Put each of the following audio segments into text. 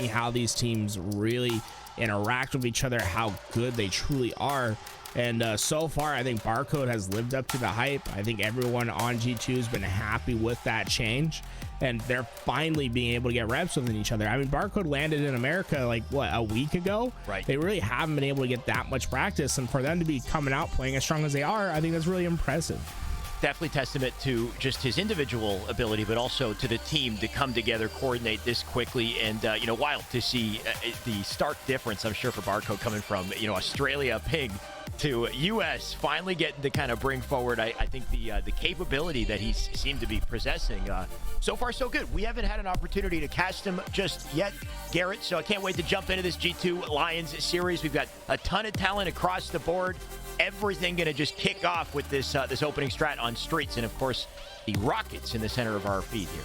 how these teams really interact with each other, how good they truly are. And so far, I think Barcode has lived up to the hype. I think everyone on G2 has been happy with that change, and they're finally being able to get reps with each other. I mean, Barcode landed in America like what, a week ago? Right. They really haven't been able to get that much practice, and for them to be coming out playing as strong as they are, I think that's really impressive. Definitely testament to just his individual ability, but also to the team to come together, coordinate this quickly, and you know, wild to see the stark difference, I'm sure, for Barcode coming from, you know, Australia pig to US, finally getting to kind of bring forward, I think, the capability that he seemed to be possessing. So far, so good. We haven't had an opportunity to cast him just yet, Garrett, so I can't wait to jump into this G2 Lionz series. We've got a ton of talent across the board. Everything going to just kick off with this this opening strat on Streets, and of course the Rockets in the center of our feed here.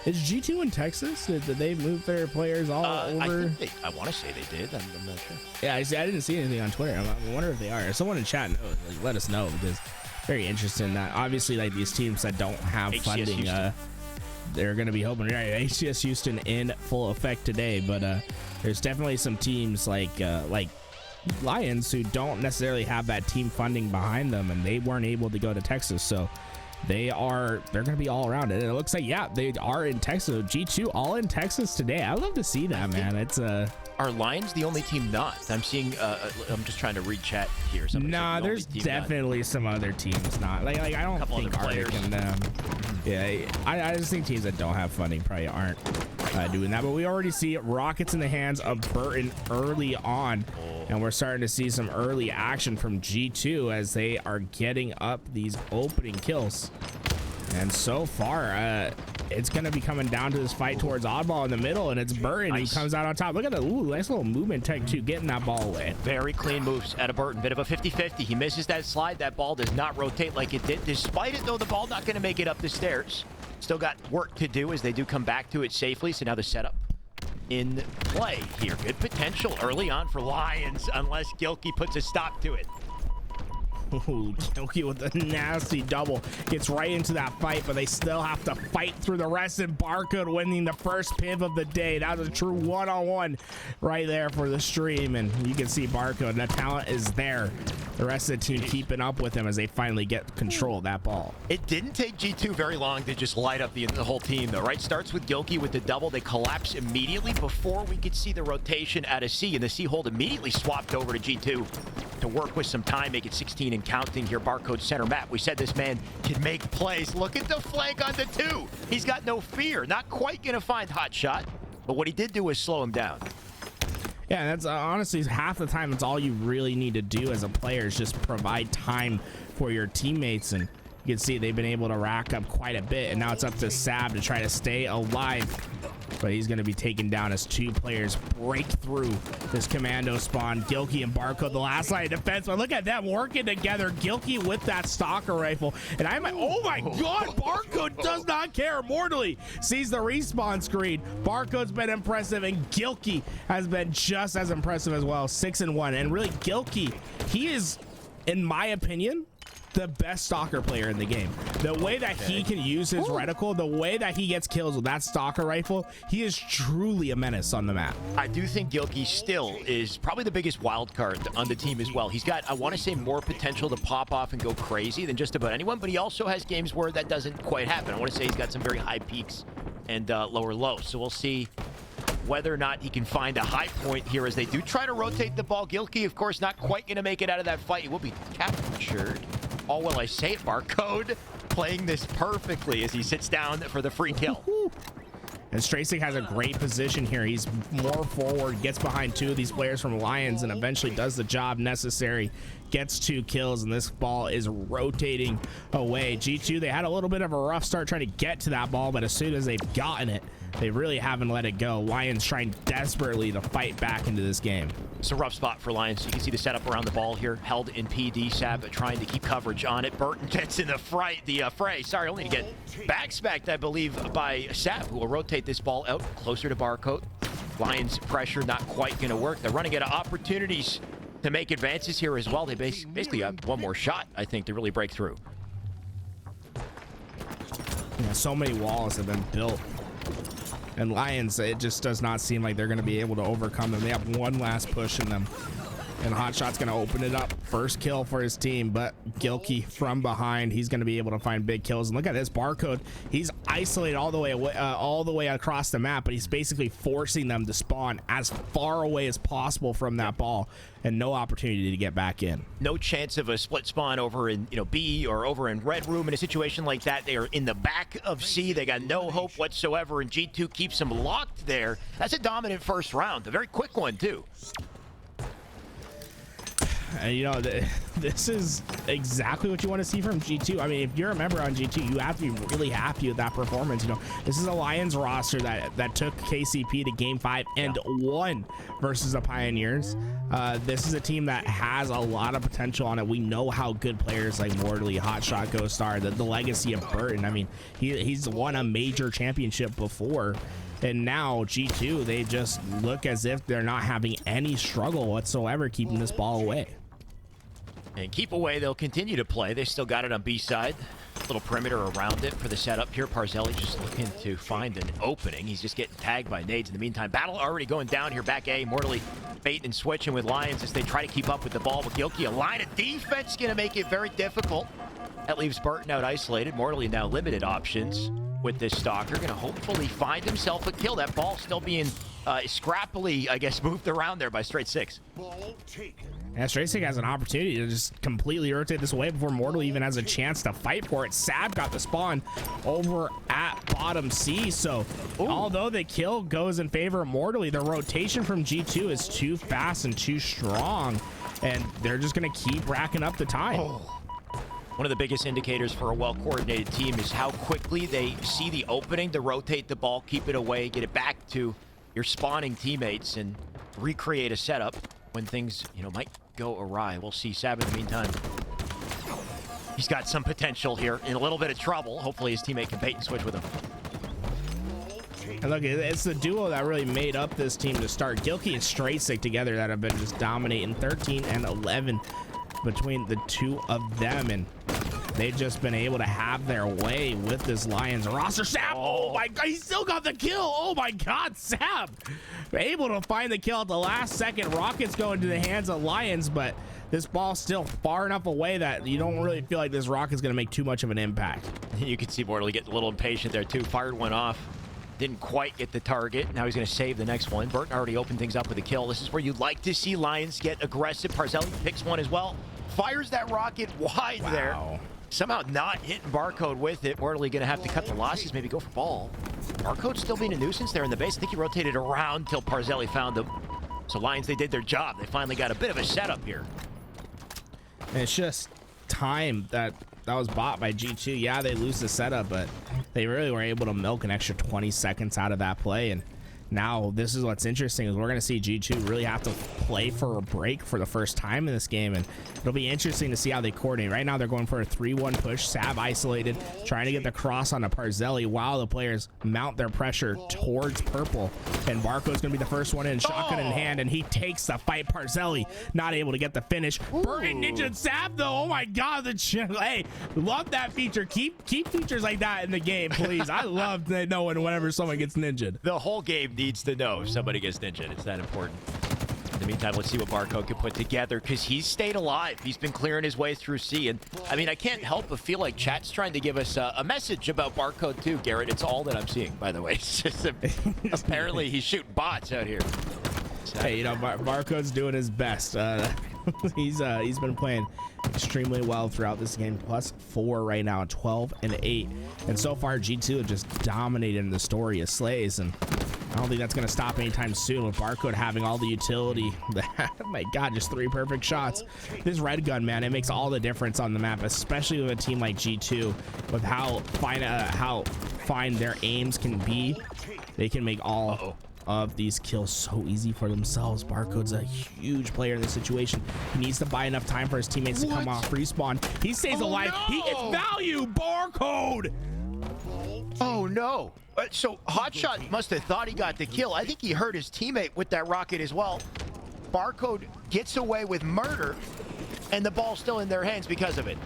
Is G2 in Texas? Did they move their players all over? I want to say they did. I'm not sure. Yeah, I didn't see anything on Twitter. I wonder if they are. Someone in chat knows. Like, let us know, because very interesting that obviously like these teams that don't have HCS funding, they're going to be hoping. Right, HCS Houston in full effect today, but there's definitely some teams like Lionz who don't necessarily have that team funding behind them, and they weren't able to go to Texas, so they're going to be all around it. And it looks like, yeah, they are in Texas. G2 all in Texas today. I'd love to see that, man. It's Are Lionz the only team not? I'm seeing I'm just trying to read chat here. Nah, there's definitely some other teams not. Like I don't think Arctic and them. Yeah, I just think teams that don't have funding probably aren't doing that. But we already see Rockets in the hands of Burton early on. And we're starting to see some early action from G2 as they are getting up these opening kills. And so far, it's going to be coming down to this fight towards Oddball in the middle, and it's Burton who comes out on top. Look at the nice little movement tech too, getting that ball away. Very clean moves out of Burton. Bit of a 50-50. He misses that slide. That ball does not rotate like it did. Despite it, though, the ball not going to make it up the stairs. Still got work to do as they do come back to it safely. So now the setup in play here. Good potential early on for Lionz, unless Gilkey puts a stop to it. Ooh, Gilkey with a nasty double gets right into that fight, but they still have to fight through the rest, and Barcode winning the first piv of the day. That was a true one-on-one right there for the stream, and you can see Barcode, the talent is there. The rest of the team keeping up with him as they finally get control of that ball. It didn't take G2 very long to just light up the whole team, though, right? Starts with Gilkey with the double. They collapse immediately before we could see the rotation at a C, and the C hold immediately swapped over to G2 to work with some time, make it 16 and counting here. Barcode center map. We said this man can make plays. Look at the flank on the 2. He's got no fear. Not quite going to find HotShot, but what he did do was slow him down. Yeah, that's honestly half the time. It's all you really need to do as a player is just provide time for your teammates, and you can see they've been able to rack up quite a bit, and now it's up to Sab to try to stay alive, but he's going to be taken down as two players break through this commando spawn. Gilkey and Barcode, the last line of defense, but look at them working together. Gilkey with that stalker rifle, and oh my god, Barcode does not care. Mortally sees the respawn screen. Barcode's been impressive, and Gilkey has been just as impressive as well. 6-1, and really Gilkey, he is, in my opinion, the best stalker player in the game. The way that he can use his reticle, the way that he gets kills with that stalker rifle, he is truly a menace on the map. I do think Gilkey still is probably the biggest wild card on the team as well. He's got, I want to say, more potential to pop off and go crazy than just about anyone, but he also has games where that doesn't quite happen. I want to say he's got some very high peaks and lower lows. So we'll see whether or not he can find a high point here as they do try to rotate the ball. Gilkey, of course, not quite going to make it out of that fight. He will be captured. All will I say it, Barcode playing this perfectly as he sits down for the free kill. And Stracing has a great position here. He's more forward, gets behind two of these players from Lionz, and eventually does the job necessary. Gets 2 kills, and this ball is rotating away. G2, they had a little bit of a rough start trying to get to that ball, but as soon as they've gotten it, they really haven't let it go. Lionz trying desperately to fight back into this game. It's a rough spot for Lionz. You can see the setup around the ball here, held in PD. Sab trying to keep coverage on it. Burton gets in the fray. Sorry, only to get backsmacked, I believe, by Sab, who will rotate this ball out closer to Barcode. Lionz pressure not quite going to work. They're running out of opportunities to make advances here as well. They basically have one more shot, I think, to really break through. Yeah, so many walls have been built And Lionz, it just does not seem like they're going to be able to overcome them. They have one last push in them. And HotShot's going to open it up. First kill for his team, but Gilkey from behind, he's going to be able to find big kills. And look at this Barcode. He's isolated all the way across the map, but he's basically forcing them to spawn as far away as possible from that ball, and no opportunity to get back in. No chance of a split spawn over in B or over in Red Room. In a situation like that, they are in the back of C. They got no hope whatsoever, and G2 keeps them locked there. That's a dominant first round, a very quick one too. And you know, this is exactly what you want to see from G2. I mean, if you're a member on G2, you have to be really happy with that performance. You know, this is a Lionz roster that took KCP to game 5 and won versus the Pioneers. This is a team that has a lot of potential on it. We know how good players like Mortally, HotShotGhost are, the legacy of Burton. I mean, he's won a major championship before. And now G2, they just look as if they're not having any struggle whatsoever keeping this ball away. And keep away, they'll continue to play. They still got it on B side. Little perimeter around it for the setup here. Parzeli just looking to find an opening. He's just getting tagged by nades in the meantime. Battle already going down here. Back A, Mortally baiting and switching with Lionz as they try to keep up with the ball. But Gilkey, a line of defense, going to make it very difficult. That leaves Burton out isolated. Mortally now limited options with this stalker. Going to hopefully find himself a kill. That ball still being scrappily, I guess, moved around there by Straight Six. Ball taken. Yeah, Straight Six has an opportunity to just completely rotate this away before Mortally even has a chance to fight for it. Sab got the spawn over at bottom C, so although the kill goes in favor of Mortally, the rotation from G2 is too fast and too strong, and they're just going to keep racking up the time. One of the biggest indicators for a well-coordinated team is how quickly they see the opening to rotate the ball, keep it away, get it back to your spawning teammates, and recreate a setup when things, might go awry. We'll see Sab in the meantime. He's got some potential here, in a little bit of trouble. Hopefully his teammate can bait and switch with him. And look, it's the duo that really made up this team to start. Gilkey and Straight Six together that have been just dominating 13 and 11 between the two of them, and they've just been able to have their way with this Lionz roster. Sab, oh my god, he still got the kill. Oh my god, Sab able to find the kill at the last second. Rockets go into the hands of Lionz, but this ball's still far enough away that you don't really feel like this rocket's going to make too much of an impact. You can see Mortally getting a little impatient there too. Fired one off, didn't quite get the target. Now he's going to save the next one. Burton already opened things up with a kill. This is where you'd like to see Lionz get aggressive. Parzeli picks one as well, fires that rocket wide there. Somehow not hitting Barcode with it. Mortally going to have to cut the losses, maybe go for ball. Barcode still being a nuisance there in the base. I think he rotated around till Parzeli found him. So Lionz, they did their job. They finally got a bit of a setup here. And it's just time that was bought by G2. Yeah, they lose the setup, but they really were able to milk an extra 20 seconds out of that play. And now this is what's interesting, is we're going to see G2 really have to play for a break for the first time in this game, and it'll be interesting to see how they coordinate. Right now they're going for a 3-1 push. Sab isolated, trying to get the cross on the Parzeli while the players mount their pressure towards purple, and Barcode's going to be the first one in, shotgun in hand, and he takes the fight. Parzeli not able to get the finish. Burton ninja Sab though. Oh my god, hey, love that feature. Keep features like that in the game, please. I love knowing whenever someone gets ninja'd. The whole game needs to know if somebody gets ninja'd. It's that important. In the meantime, let's see what Barcode can put together, because he's stayed alive. He's been clearing his way through C, and I mean, I can't help but feel like chat's trying to give us a message about Barcode too, Garrett. It's all that I'm seeing, by the way. It's just apparently he's shooting bots out here. Hey, Barcode's doing his best. He's been playing extremely well throughout this game. +4 right now, 12 and 8, and so far G2 have just dominated in the story of Slays, and I don't think that's going to stop anytime soon with Barcode having all the utility. Oh my god, just 3 perfect shots. This red gun, man, it makes all the difference on the map, especially with a team like G2, with how fine their aims can be. They can make all of these kills so easy for themselves. Barcode's a huge player in this situation. He needs to buy enough time for his teammates to come off respawn. He stays alive. No. He gets value. Barcode. Oh no. So HotShot must have thought he got the kill. I think he hurt his teammate with that rocket as well. Barcode gets away with murder, and the ball's still in their hands because of it.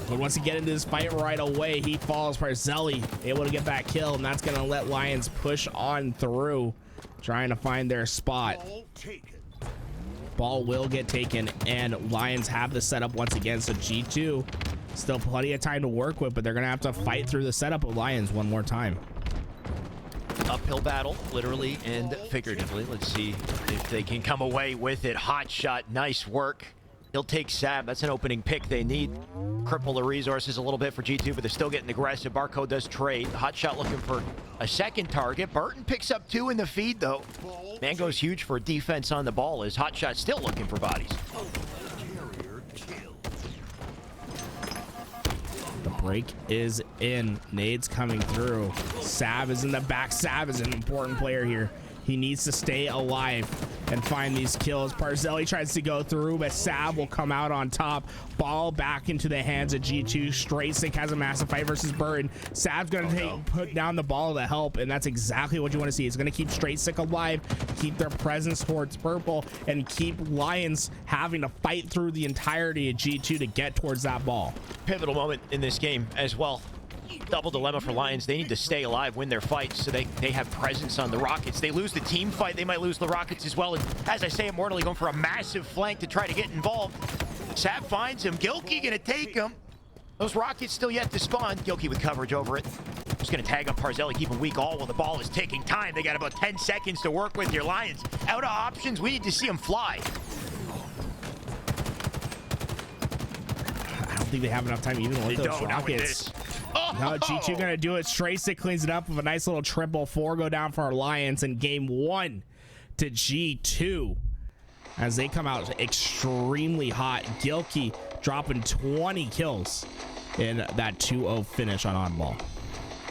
But once he get into this fight right away, he falls. Parzeli able to get that kill, and that's going to let Lionz push on through, trying to find their spot. Ball will get taken, and Lionz have the setup once again. So G2 still plenty of time to work with, but they're going to have to fight through the setup of Lionz one more time. Uphill battle, literally and figuratively. Let's see if they can come away with it. Hot shot, nice work. He'll take Sab. That's an opening pick they need. Cripple the resources a little bit for G2, but they're still getting aggressive. Barcode does trade. Hot shot looking for a second target. Burton picks up 2 in the feed, though. Man goes huge for defense on the ball as Hot shot still looking for bodies. The break is in. Nades coming through. Sab is in the back. Sab is an important player here. He needs to stay alive and find these kills. Parzeli tries to go through, but Sab will come out on top. Ball back into the hands of G2. Straight Sick has a massive fight versus Burton. Sab's going to put down the ball to help, and that's exactly what you want to see. It's going to keep Straight Sick alive, keep their presence towards purple, and keep Lionz having to fight through the entirety of G2 to get towards that ball. Pivotal moment in this game as well. Double dilemma for Lionz. They need to stay alive, win their fights, so they have presence on the Rockets. They lose the team fight, they might lose the Rockets as well. And as I say, Immortally going for a massive flank to try to get involved. Sab finds him. Gilkey gonna take him. Those Rockets still yet to spawn. Gilkey with coverage over it. Just gonna tag up Parzeli, keep him weak all while the ball is taking time. They got about 10 seconds to work with. Your Lionz out of options. We need to see them fly. I don't think they have enough time even with those Rockets. No, G2 gonna do it. Straysick cleans it up with a nice little triple. 4 go down for our Lionz in game 1 to G2 as they come out extremely hot. Gilkey dropping 20 kills in that 2-0 finish on Oddball.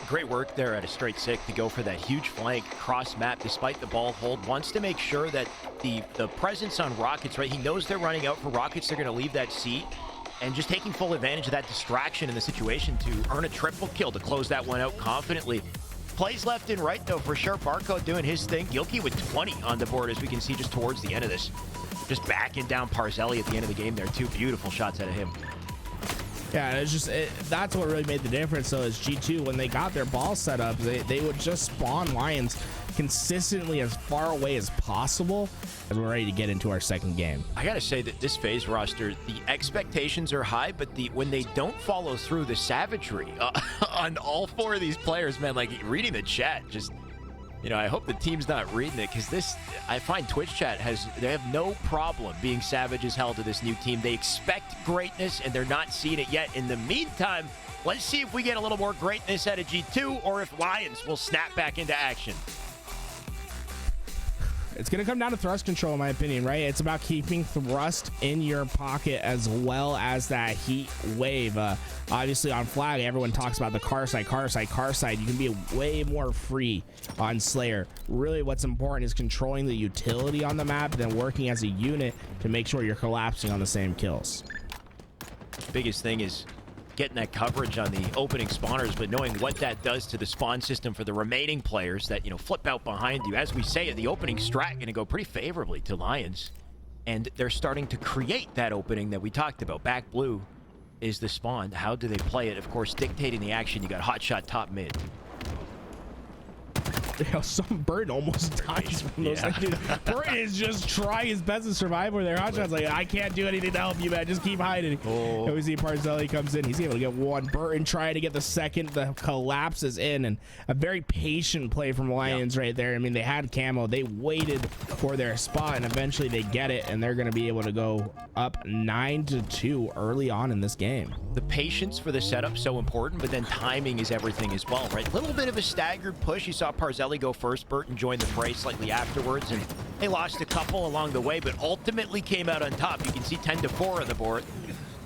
Great work there at a Straight Sick to go for that huge flank cross map despite the ball hold. Wants to make sure that the presence on Rockets, right? He knows they're running out for Rockets. They're going to leave that seat. And just taking full advantage of that distraction in the situation to earn a triple kill to close that one out confidently. Plays left and right, though, for sure. Barcode doing his thing. Gilkey with 20 on the board, as we can see just towards the end of this. Just backing down Parzeli at the end of the game there. 2 beautiful shots out of him. Yeah, it's just that's what really made the difference. So is G2, when they got their ball set up, they would just spawn Lionz consistently as far away as possible as we're ready to get into our second game. I gotta say that this phase roster, the expectations are high, but when they don't follow through, the savagery on all 4 of these players, man, like reading the chat, just, you know, I hope the team's not reading it, because this, I find Twitch chat they have no problem being savage as hell to this new team. They expect greatness and they're not seeing it yet. In the meantime, let's see if we get a little more greatness out of G2 or if Lionz will snap back into action. It's going to come down to thrust control, in my opinion, right? It's about keeping thrust in your pocket as well as that heat wave. Obviously, on Flag, everyone talks about the car side. You can be way more free on Slayer. Really, what's important is controlling the utility on the map, then working as a unit to make sure you're collapsing on the same kills. Biggest thing is getting that coverage on the opening spawners, but knowing what that does to the spawn system for the remaining players that, you know, flip out behind you. As we say, the opening strat going to go pretty favorably to Lionz, and they're starting to create that opening that we talked about. Back blue is the spawn. How do they play it? Of course, dictating the action. You got hot shot top mid. You know, some Burton almost dies from those. Yeah. Like, dude, Burton is just trying his best to survive with their hot shots. Like, I can't do anything to help you, man. Just keep hiding. Oh. And we see Parzeli comes in. He's able to get 1. Burton trying to get the second. The collapse is in, and a very patient play from Lionz right there. I mean, they had camo. They waited for their spot, and eventually they get it, and they're going to be able to go up 9-2 early on in this game. The patience for the setup so important, but then timing is everything as well, right? A little bit of a staggered push. You saw Parzeli go first. Burton joined the fray slightly afterwards, and they lost a couple along the way, but ultimately came out on top. You can see 10-4 on the board.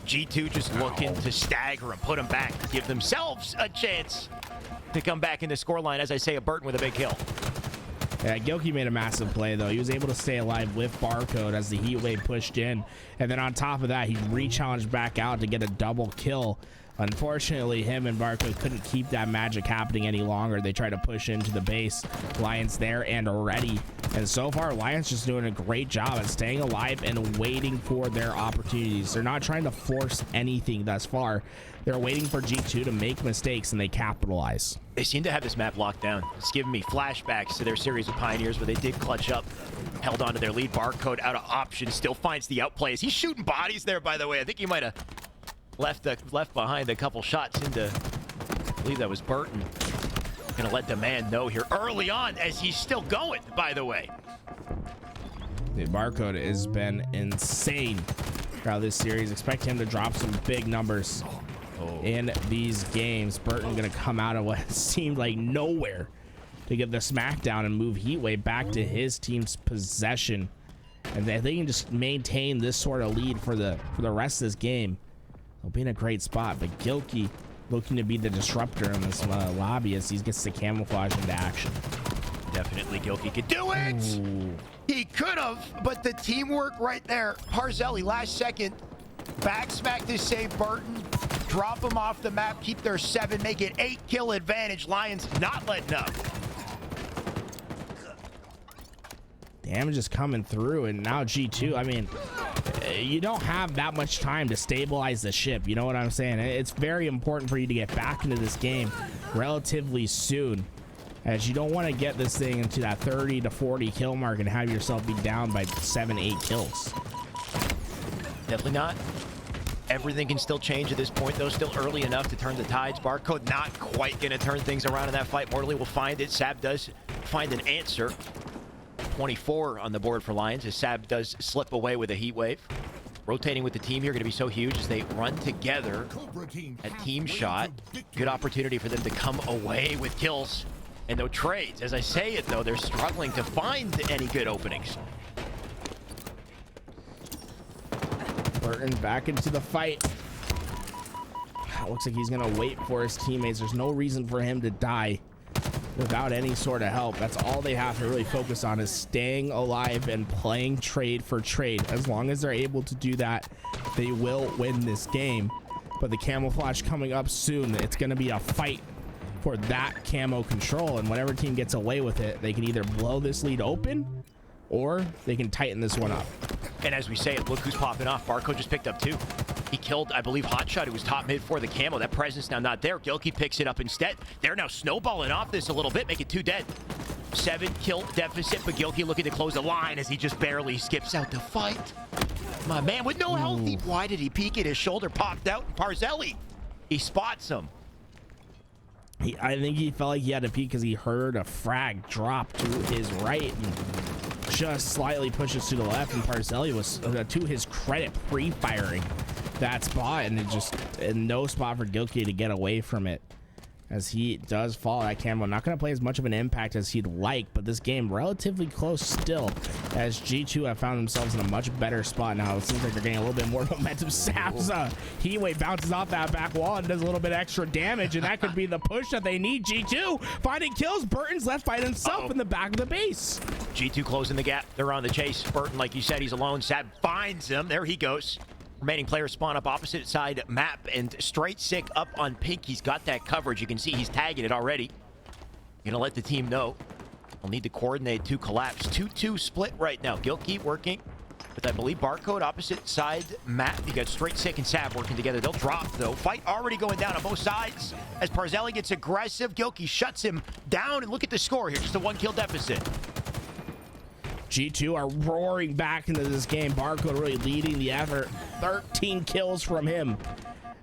G2 just looking to stagger and put them back, give themselves a chance to come back in the scoreline. As I say, a Burton with a big kill. Yeah, Gilkey made a massive play, though. He was able to stay alive with Barcode as the heat wave pushed in. And then on top of that, he re-challenged back out to get a double kill Unfortunately, him and Barcode couldn't keep that magic happening any longer. They tried to push into the base. Lionz there and ready. And so far, Lionz just doing a great job at staying alive and waiting for their opportunities. They're not trying to force anything thus far. They're waiting for G2 to make mistakes, and they capitalize. They seem to have this map locked down. It's giving me flashbacks to their series of Pioneers where they did clutch up, held on to their lead. Barcode out of options, still finds the outplays. He's shooting bodies there, by the way. I think he might have left behind a couple shots into, I believe that was Burton. Gonna let the man know here early on as he's still going, by the way. The Barcode has been insane throughout this series. Expect him to drop some big numbers in these games. Burton gonna come out of what seemed like nowhere to get the smackdown and move Heatwave back to his team's possession. And if they can just maintain this sort of lead for the rest of this game, they'll be in a great spot. But Gilkey looking to be the disruptor in this lobby as he gets the camouflage into action. Definitely Gilkey could do it. Ooh. He could have, but the teamwork right there. Parzeli last second back smack to save Burton, drop him off the map, keep their 7, make it 8 kill advantage. Lionz not letting up. Damage is coming through, and now G2, I mean, you don't have that much time to stabilize the ship. You know what I'm saying? It's very important for you to get back into this game relatively soon, as you don't want to get this thing into that 30 to 40 kill mark and have yourself be down by 7-8 kills. Definitely not. Everything can still change at this point, though. Still early enough to turn the tides. Barcode not quite going to turn things around in that fight. Mortally will find it. Sab does find an answer. 24 on the board for Lionz as Sab does slip away with a heat wave. Rotating with the team here going to be so huge as they run together at team shot. Good opportunity for them to come away with kills and no trades. As I say it, though, they're struggling to find any good openings. Burton back into the fight. Looks like he's going to wait for his teammates. There's no reason for him to die without any sort of help. That's all they have to really focus on, is staying alive and playing trade for trade. As long as they're able to do that, they will win this game. But the camouflage coming up soon, it's going to be a fight for that camo control, and whatever team gets away with it, they can either blow this lead open or they can tighten this one up. And as we say it, look who's popping off. Barcode just picked up 2. He killed, I believe, HotShot, who was top mid for the camo. That presence now not there. Gilkey picks it up instead. They're now snowballing off this a little bit, make it 2 dead. 7 kill deficit, but Gilkey looking to close the line as he just barely skips out the fight. My man with no health. Why did he peek it? His shoulder popped out, and Parzeli, he spots him. I think he felt like he had to peek because he heard a frag drop to his right and just slightly pushes to the left, and Parzeli was, to his credit, pre-firing that spot, and it just no spot for Gilkey to get away from it as he does fall. That camo not going to play as much of an impact as he'd like, but this game relatively close still, as G2 have found themselves in a much better spot now. It seems like they're getting a little bit more momentum. Sab's Heatwave bounces off that back wall and does a little bit extra damage, and that could be the push that they need. G2 finding kills. Burton's left by himself in the back of the base. G2 closing the gap. They're on the chase. Burton, like you said, he's alone. Sab finds him. There he goes. Remaining players spawn up opposite side map, and straight sick up on pink. He's got that coverage. You can see he's tagging it already. Gonna let the team know. They'll need to coordinate to collapse. 2-2 split right now. Gilkey working with, I believe, Barcode opposite side map. You got straight sick and Sab working together. They'll drop, though. Fight already going down on both sides as Parzeli gets aggressive. Gilkey shuts him down, and look at the score here. Just a 1 kill deficit. G2 are roaring back into this game. Barcode really leading the effort. 13 kills from him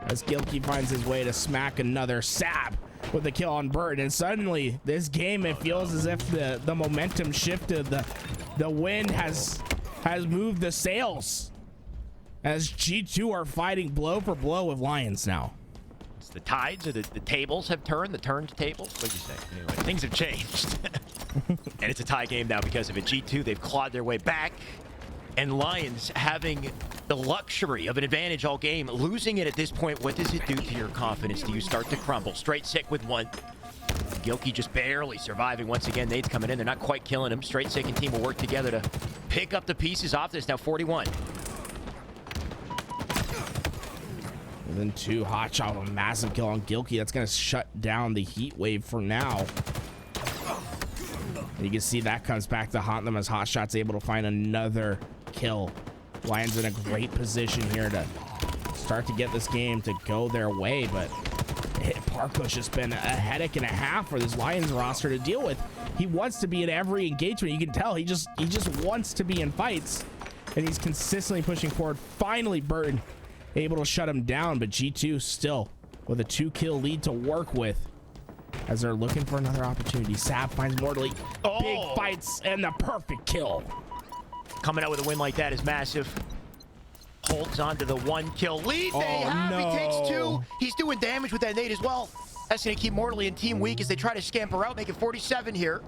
as Gilkey finds his way to smack another. Sab with the kill on Burton, and suddenly this game, it feels as if the momentum shifted. The wind has moved the sails as G2 are fighting blow for blow with Lionz now. It's the tides, or the tables have turned, the turntables. What'd you say? Anyway, things have changed. And it's a tie game now because of it. G2, they've clawed their way back, and Lionz having the luxury of an advantage all game. Losing it at this point, what does it do to your confidence? Do you start to crumble? Straight sick with 1. Gilkey just barely surviving once again. Nade's coming in. They're not quite killing him. Straight sick and team will work together to pick up the pieces off this. Now 41. And then 2 HotShot with a massive kill on Gilkey. That's going to shut down the heat wave for now. You can see that comes back to haunt them as HotShot's able to find another kill. Lionz in a great position here to start to get this game to go their way, but Barcode's just been a headache and a half for this Lionz roster to deal with. He wants to be in every engagement. You can tell he just wants to be in fights, and he's consistently pushing forward. Finally, Burton able to shut him down, but G2 still with a 2-kill lead to work with as they're looking for another opportunity. Sab finds Mortally. Big fights and the perfect kill. Coming out with a win like that is massive. Holds on to the 1-kill lead. They have. No. He takes 2. He's doing damage with that nade as well. That's going to keep Mortally and team weak as they try to scamper out, make it 47 here.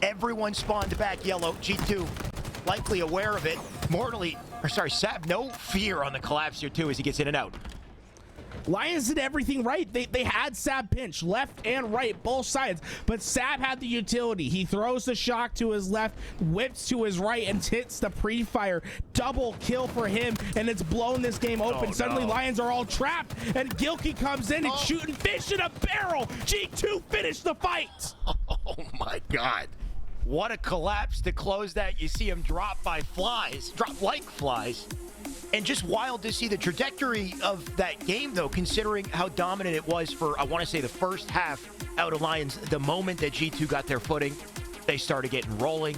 Everyone spawned back yellow. G2 likely aware of it. Sab, no fear on the collapse here too as he gets in and out. Lionz did everything right. They had Sab pinch left and right, both sides, but Sab had the utility. He throws the shock to his left, whips to his right, and hits the pre-fire. Double kill for him, and it's blown this game open. Suddenly Lionz are all trapped, and Gilkey comes in and shooting fish in a barrel. G2 finished the fight. Oh my God. What a collapse to close that. You see him drop like flies. And just wild to see the trajectory of that game, though, considering how dominant it was for, I want to say, the first half out of Lionz. The moment that G2 got their footing, they started getting rolling,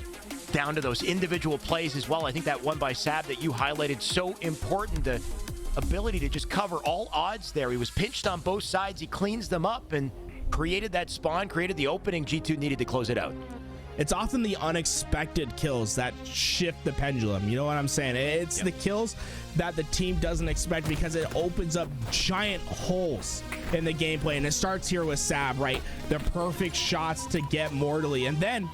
down to those individual plays as well. I think that one by Sab that you highlighted, so important, the ability to just cover all odds there. He was pinched on both sides. He cleans them up and created that spawn, created the opening G2 needed to close it out. It's often the unexpected kills that shift the pendulum. You know what I'm saying? It's the kills that the team doesn't expect because it opens up giant holes in the gameplay. And it starts here with Sab, right? The perfect shots to get Mortally. And then,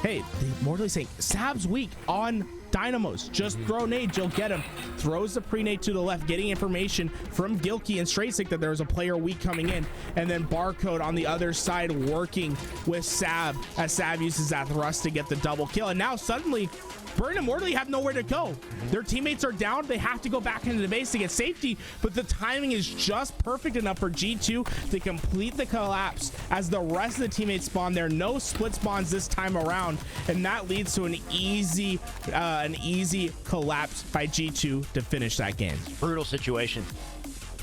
hey, Mortally's saying, Sab's weak on Dynamos. Just throw nades, you'll get him. Throws the pre-nade to the left, getting information from Gilkey and Straight that there was a player weak coming in. And then Barcode on the other side working with Sab as Sab uses that thrust to get the double kill. And now suddenly, Burton and Mortally have nowhere to go. Their teammates are down. They have to go back into the base to get safety, but the timing is just perfect enough for G2 to complete the collapse as the rest of the teammates spawn there. No split spawns this time around, and that leads to an easy collapse by G2 to finish that game. Brutal situation.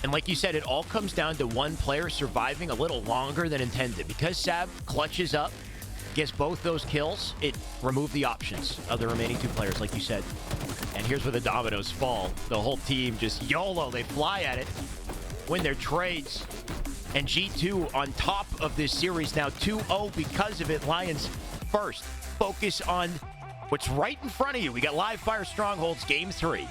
And like you said, it all comes down to one player surviving a little longer than intended. Because Sab clutches up, gets both those kills, it removed the options of the remaining 2 players, like you said. And here's where the dominoes fall. The whole team just YOLO, they fly at it, win their trades. And G2 on top of this series now 2-0 because of it. Lionz first. Focus on what's right in front of you. We got live fire Strongholds game 3.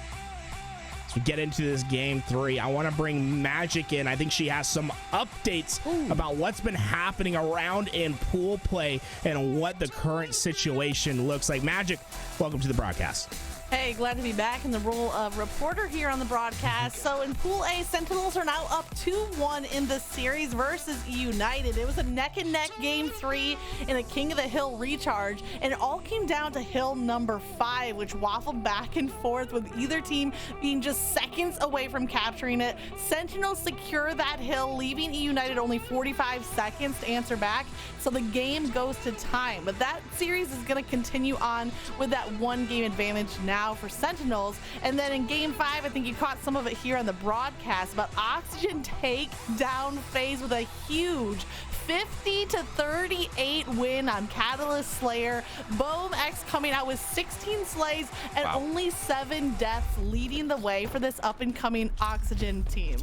As we get into this game 3, I want to bring Magic in. I think she has some updates about what's been happening around in pool play and what the current situation looks like. Magic, welcome to the broadcast. Hey, glad to be back in the role of reporter here on the broadcast. So in Pool A, Sentinels are now up 2-1 in the series versus United. It was a neck-and-neck game 3 in a King of the Hill recharge, and it all came down to hill number 5, which waffled back and forth with either team being just seconds away from capturing it. Sentinels secure that hill, leaving United only 45 seconds to answer back, so the game goes to time. But that series is going to continue on with that 1-game advantage now for Sentinels. And then in game 5, I think you caught some of it here on the broadcast, but Oxygen take down FaZe with a huge 50-38 win on Catalyst Slayer. Boom X coming out with 16 slays and only 7 deaths, leading the way for this up-and-coming Oxygen team.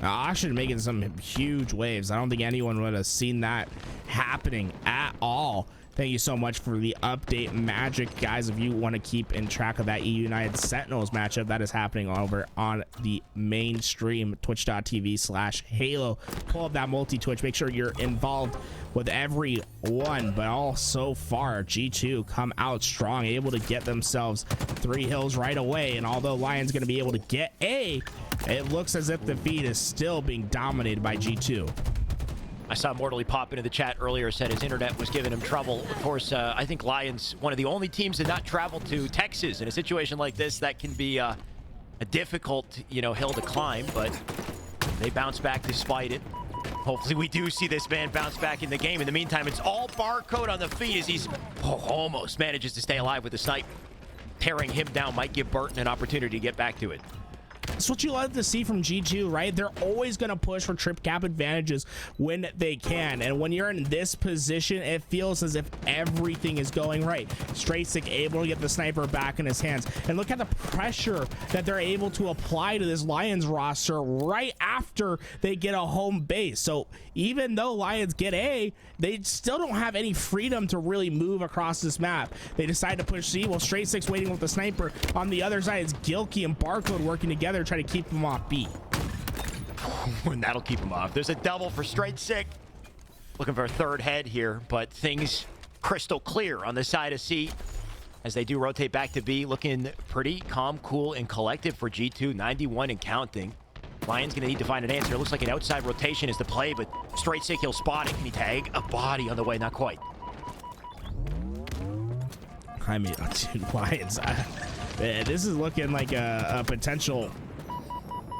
Oxygen making some huge waves. I don't think anyone would have seen that happening at all. Thank you so much for the update, Magic. Guys, if you want to keep in track of that EU United Sentinels matchup, that is happening over on the main stream, twitch.tv/Halo. Pull up that multi-Twitch. Make sure you're involved with everyone. But all so far, G2 come out strong, able to get themselves 3 hills right away. And although Lion's going to be able to get A, it looks as if the feed is still being dominated by G2. I saw Mortally pop into the chat earlier, said his internet was giving him trouble. Of course, I think Lionz, one of the only teams to not travel to Texas in a situation like this, that can be a difficult, you know, hill to climb, but they bounce back despite it. Hopefully we do see this man bounce back in the game. In the meantime, it's all Barcode on the feet as he's almost manages to stay alive with the snipe. Tearing him down might give Burton an opportunity to get back to it. That's what you love to see from G2, right? They're always going to push for trip cap advantages when they can. And when you're in this position, it feels as if everything is going right. Straight Stick able to get the sniper back in his hands. And look at the pressure that they're able to apply to this Lionz roster right after they get a home base. So even though Lionz get A, they still don't have any freedom to really move across this map. They decide to push C. Well, Straight Stick's waiting with the sniper. On the other side, it's Gilkey and Barcode working together, try to keep them off B. And that'll keep him off. There's a double for Straight Stick. Looking for a third head here, but things crystal clear on the side of C as they do rotate back to B. Looking pretty calm, cool, and collected for G2. 91 and counting. Lion's gonna need to find an answer. It looks like an outside rotation is the play, but Straight Stick, he'll spot it. Can he tag? A body on the way, not quite. I mean, dude, Lionz, this is looking like a potential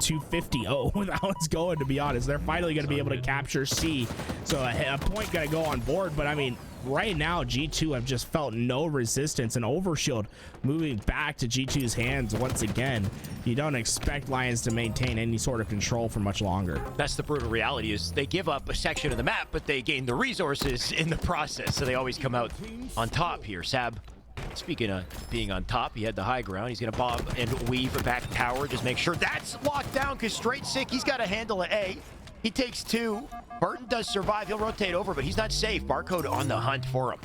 250-0 with how it's going, to be honest. They're finally going to be able to capture C, so a point going to go on board. But I mean, right now G2 have just felt no resistance, and Overshield moving back to G2's hands once again. You don't expect Lionz to maintain any sort of control for much longer. That's the brutal reality, is they give up a section of the map, but they gain the resources in the process, so they always come out on top here. Sab, speaking of being on top, he had the high ground. He's going to bob and weave back tower. Just make sure that's locked down, because Straight Stick, he's got to handle an A. He takes two. Burton does survive. He'll rotate over, but he's not safe. Barcode on the hunt for him.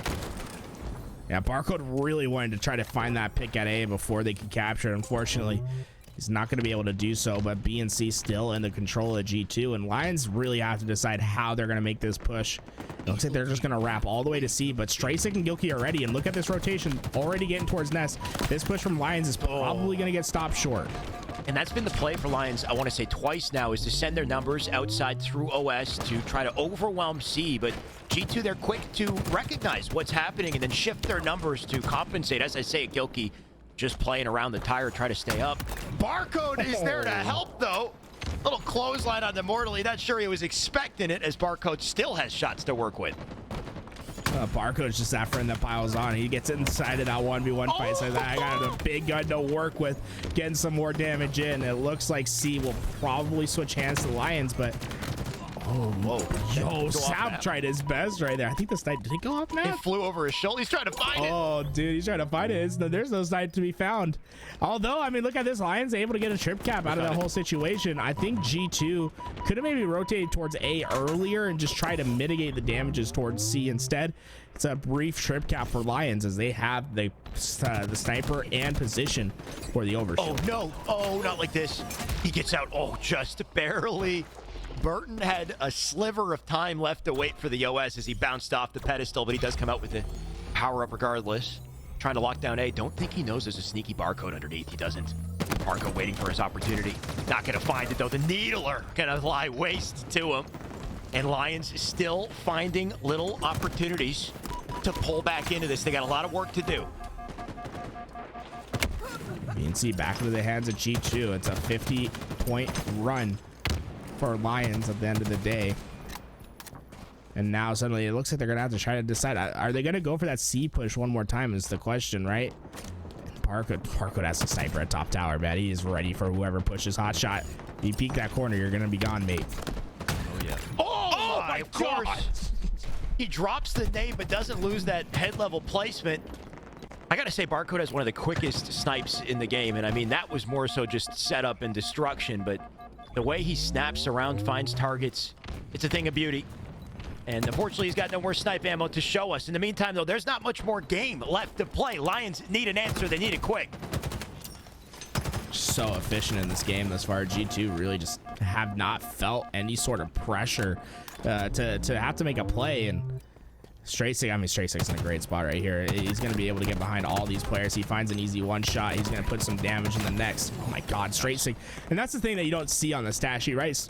Yeah, Barcode really wanted to try to find that pick at A before they could capture it. Unfortunately, he's not going to be able to do so, but B and C still in the control of G2, and Lionz really have to decide how they're going to make this push. It looks like they're just going to wrap all the way to C, but Straight Stick and Gilkey are ready, and look at this rotation already getting towards Nest. This push from Lionz is probably going to get stopped short. And that's been the play for Lionz, I want to say twice now, is to send their numbers outside through OS to try to overwhelm C, but G2, they're quick to recognize what's happening and then shift their numbers to compensate. As I say, Gilkey just playing around the tire, try to stay up. Barcode is there to help, though. Little clothesline on the Mortally. Not sure he was expecting it, as Barcode still has shots to work with. Barcode's just that friend that piles on. He gets inside of that 1v1 fight. So I got a big gun to work with, getting some more damage in. It looks like C will probably switch hands to Lionz, but oh, whoa. Yo, Sab tried his best right there. I think the snipe, did he go off now? It flew over his shoulder. He's trying to find it. Oh, dude, he's trying to find it. There's no snipe to be found. Although, I mean, look at this. Lionz able to get a trip cap out of that whole situation. I think G2 could have maybe rotated towards A earlier and just try to mitigate the damages towards C instead. It's a brief trip cap for Lionz as they have the sniper and position for the overshield. Oh, no. Oh, not like this. He gets out. Oh, just barely. Burton had a sliver of time left to wait for the OS as he bounced off the pedestal, but he does come out with the power up regardless. Trying to lock down A. Don't think he knows there's a sneaky Barcode underneath. He doesn't. Barcode waiting for his opportunity. Not going to find it, though. The Needler going to lie waste to him. And Lionz is still finding little opportunities to pull back into this. They got a lot of work to do. You can see back into the hands of G2. It's a 50-point run for Lionz at the end of the day. And now suddenly it looks like they're gonna have to try to decide, are they gonna go for that C push one more time is the question, right? Barcode has a sniper at top tower, man. He is ready for whoever pushes hot shot. You peek that corner, you're gonna be gone, mate. Oh yeah. Oh my God. Course. He drops the nade but doesn't lose that head level placement. I gotta say, Barcode has one of the quickest snipes in the game, and I mean that was more so just setup and destruction, but the way he snaps around, finds targets, it's a thing of beauty. And unfortunately, he's got no more snipe ammo to show us. In the meantime, though, there's not much more game left to play. Lionz need an answer. They need it quick. So efficient in this game thus far. G2 really just have not felt any sort of pressure to have to make a play. And Straight Stick's in a great spot right here. He's going to be able to get behind all these players. He finds an easy one shot. He's going to put some damage in the next. Oh my God, Straight Stick. And that's the thing that you don't see on the stat sheet, right?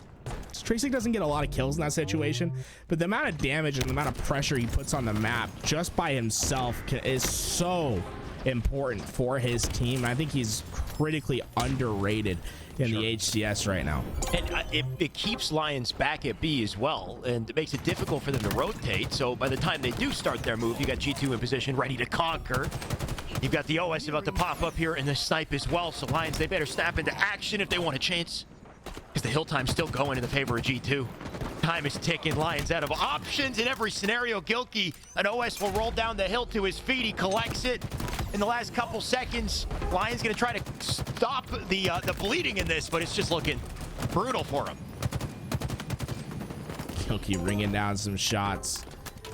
Straight Stick doesn't get a lot of kills in that situation, but the amount of damage and the amount of pressure he puts on the map just by himself is so important for his team. I think he's critically underrated in the HCS right now. And it keeps Lionz back at B as well, and it makes it difficult for them to rotate. So by the time they do start their move, you got G2 in position, ready to conquer. You've got the OS about to pop up here and the snipe as well. So Lionz, they better snap into action if they want a chance, because the hill time's still going in the favor of G2. Time is ticking. Lionz out of options in every scenario. Gilkey, an OS will roll down the hill to his feet. He collects it in the last couple seconds. Lionz gonna try to stop the bleeding in this, but it's just looking brutal for him. Gilkey ringing down some shots.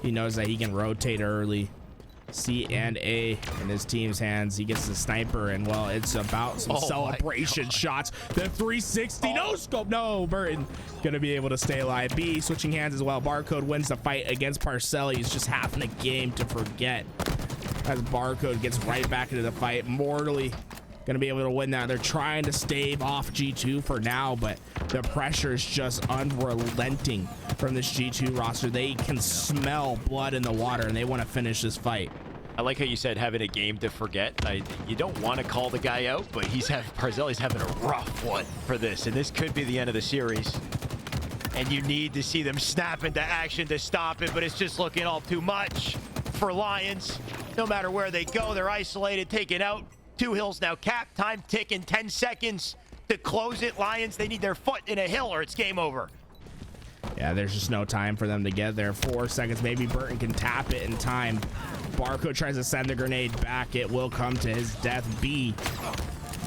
He knows that he can rotate early. C and A in his team's hands. He gets the sniper, and well, it's about some celebration shots. The 360 no scope. No, Burton gonna be able to stay alive. B switching hands as well. Barcode wins the fight against Parzeli. He's just having a game to forget as Barcode gets right back into the fight. Mortally gonna be able to win that. They're trying to stave off G2 for now, but the pressure is just unrelenting from this G2 roster. They can smell blood in the water, and they want to finish this fight. I like how you said having a game to forget. You don't want to call the guy out, but Parzeli's having a rough one for this, and this could be the end of the series. And you need to see them snap into action to stop it, but it's just looking all too much for Lionz. No matter where they go, they're isolated, taken out. 2 hills now capped, time ticking, 10 seconds to close it. Lionz, they need their foot in a hill or it's game over. Yeah, there's just no time for them to get there. 4 seconds, maybe Burton can tap it in time. Barcode tries to send the grenade back. It will come to his death. B.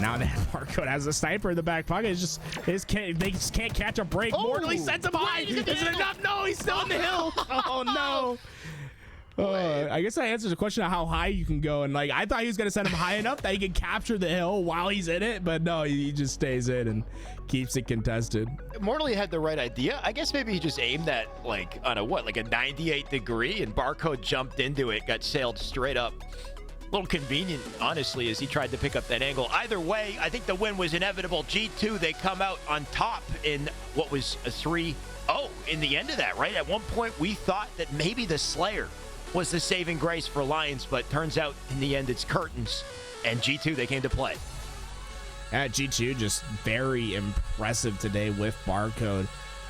Now that Barcode has a sniper in the back pocket, it's just they just can't catch a break. Mortally sends him high. Is it enough? No, he's still on the hill. Oh no. I guess I answered the question of how high you can go, and like I thought he was gonna send him high enough that he can capture the hill while he's in it, but no, he just stays in and keeps it contested. Mortally had the right idea. I guess maybe he just aimed that like on a 98 degree, and Barcode jumped into it, got sailed straight up. A little convenient, honestly, as he tried to pick up that angle. Either way, I think the win was inevitable. G2, they come out on top in what was a 3-0 in the end of that, right? At one point, we thought that maybe the Slayer was the saving grace for Lionz, but turns out in the end it's curtains, and G2, they came to play. G2 just very impressive today with Barcode.